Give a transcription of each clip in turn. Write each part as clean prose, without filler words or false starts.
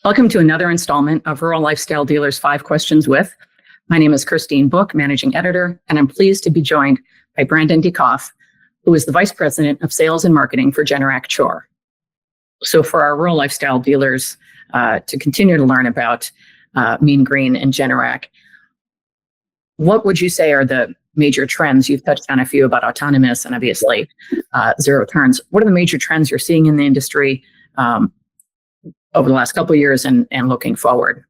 Welcome to another installment of Rural Lifestyle Dealers 5 Questions With. My name is Christine Book, Managing Editor, and I'm pleased to be joined by Brandon DeCoff, who is the Vice President of Sales and Marketing for Generac Chore. So for our Rural Lifestyle Dealers to continue to learn about Mean Green and Generac, what would you say are the major trends? You've touched on a few about autonomous and obviously zero turns. What are the major trends you're seeing in the industry over the last couple of years and looking forward?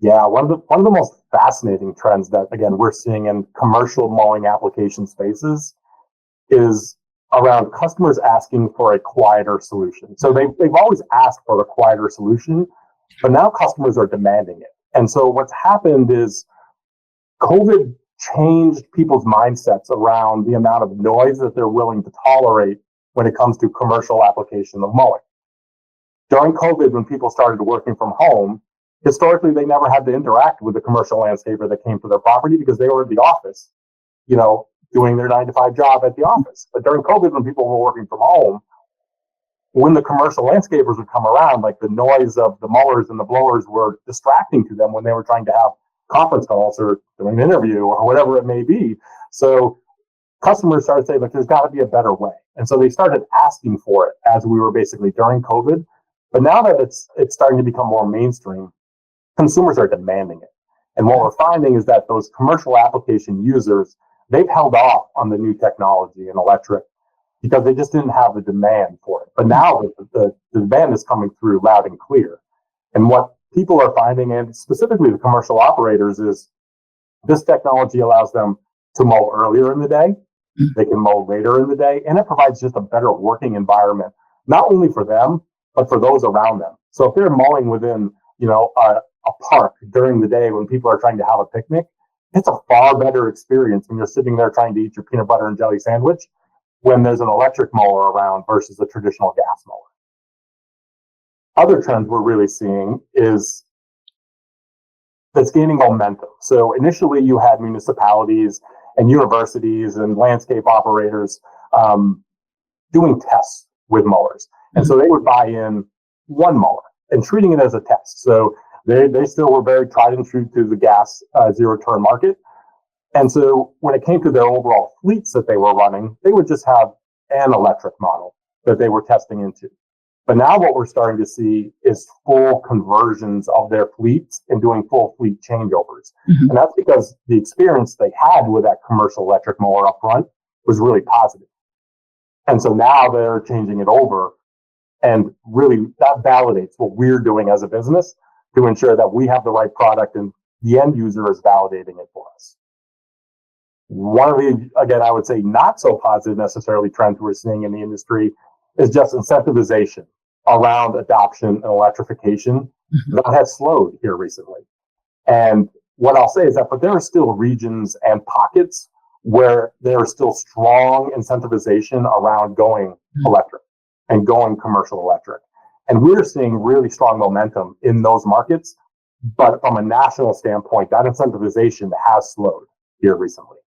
Yeah, one of the most fascinating trends that, again, we're seeing in commercial mowing application spaces is around customers asking for a quieter solution. So they've always asked for a quieter solution, but now customers are demanding it. And so what's happened is COVID changed people's mindsets around the amount of noise that they're willing to tolerate when it comes to commercial application of mowing. During COVID, when people started working from home, historically, they never had to interact with the commercial landscaper that came to their property because they were at the office, doing their 9-to-5 job at the office. But during COVID, when people were working from home, when the commercial landscapers would come around, like the noise of the mowers and the blowers were distracting to them when they were trying to have conference calls or doing an interview or whatever it may be. So customers started saying, there's got to be a better way. And so they started asking for it as we were basically during COVID. But now that it's starting to become more mainstream, consumers are demanding it. And what we're finding is that those commercial application users, they've held off on the new technology in electric because they just didn't have the demand for it. But now the demand is coming through loud and clear. And what people are finding, and specifically the commercial operators, is this technology allows them to mow earlier in the day. They can mow later in the day, and it provides just a better working environment, not only for them, but for those around them. So if they're mowing within, a park during the day when people are trying to have a picnic, it's a far better experience when you're sitting there trying to eat your peanut butter and jelly sandwich when there's an electric mower around versus a traditional gas mower. Other trends we're really seeing is that's gaining momentum. So initially you had municipalities and universities and landscape operators doing tests with mowers. And so they would buy in one mower and treating it as a test. So they still were very tried and true to the gas zero turn market. And so when it came to their overall fleets that they were running, they would just have an electric model that they were testing into. But now what we're starting to see is full conversions of their fleets and doing full fleet changeovers. And that's because the experience they had with that commercial electric mower up front was really positive. And so now they're changing it over. And really, that validates what we're doing as a business to ensure that we have the right product and the end user is validating it for us. One of the, again, I would say not so positive necessarily trends we're seeing in the industry is just incentivization around adoption and electrification that has slowed here recently. And what I'll say is that, but there are still regions and pockets where there is still strong incentivization around going electric and going commercial electric. And we're seeing really strong momentum in those markets. But from a national standpoint, that incentivization has slowed here recently.